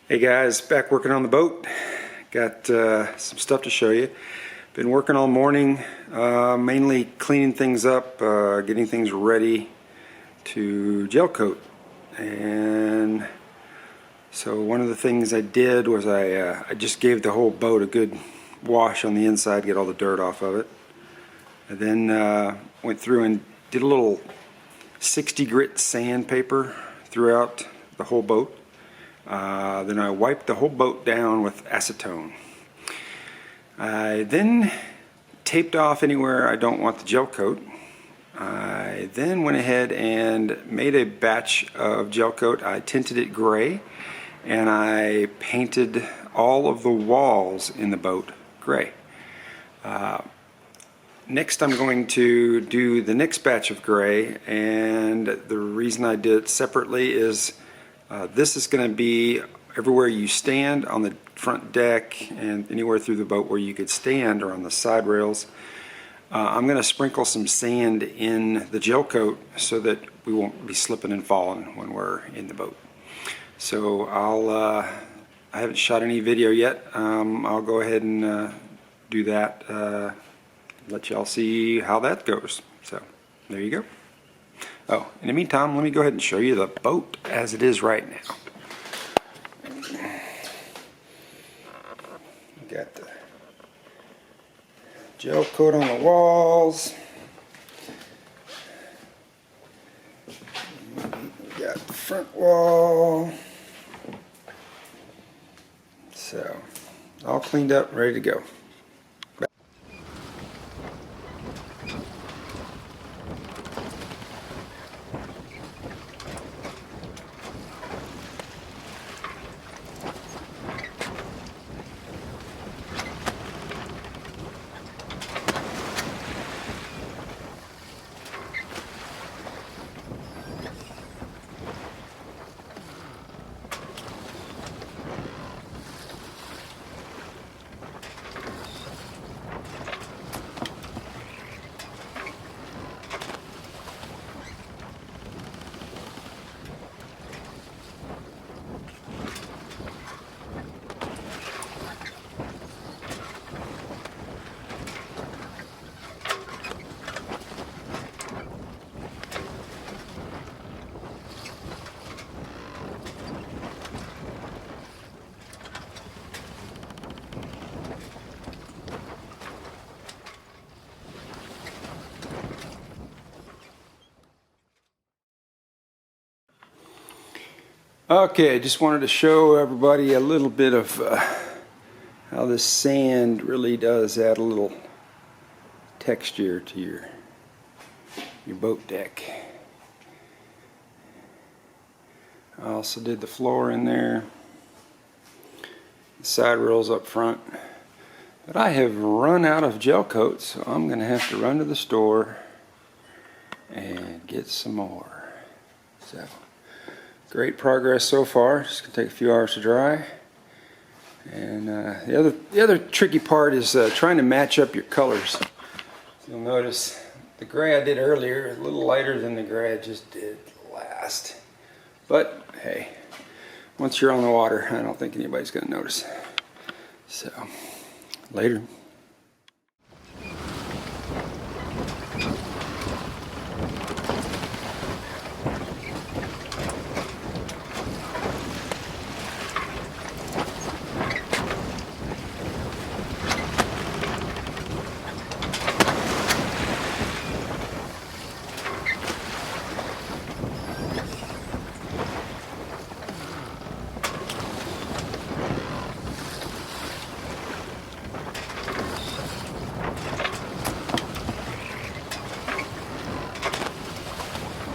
Hey guys, back working on the boat. Got some stuff to show you. Been working all morning, mainly cleaning things up, getting things ready to gel coat. And so one of the things I did was I just gave the whole boat a good wash on the inside, get all the dirt off of it. I then went through and did a little 60 grit sandpaper throughout the whole boat. Then I wiped the whole boat down with acetone. I then taped off anywhere I don't want the gel coat. I then went ahead and made a batch of gel coat. I tinted it gray and I painted all of the walls in the boat gray. Next I'm going to do the next batch of gray, and the reason I did it separately is this is going to be everywhere you stand on the front deck and anywhere through the boat where you could stand or on the side rails. I'm going to sprinkle some sand in the gel coat so that we won't be slipping and falling when we're in the boat. So I haven't shot any video yet. I'll go ahead and do that. Let y'all see how that goes. So there you go. Oh, in the meantime, let me go ahead and show you the boat as it is right now. Got the gel coat on the walls. We got the front wall. So, all cleaned up, ready to go. Okay, I just wanted to show everybody a little bit of how this sand really does add a little texture to your boat deck. I also did the floor in there, the side rails up front. But I have run out of gel coat, so I'm going to have to run to the store and get some more. So. Great progress so far. It's going to take a few hours to dry. And the other tricky part is trying to match up your colors. You'll notice the gray I did earlier a little lighter than the gray I just did last. But hey, once you're on the water, I don't think anybody's going to notice. So, later.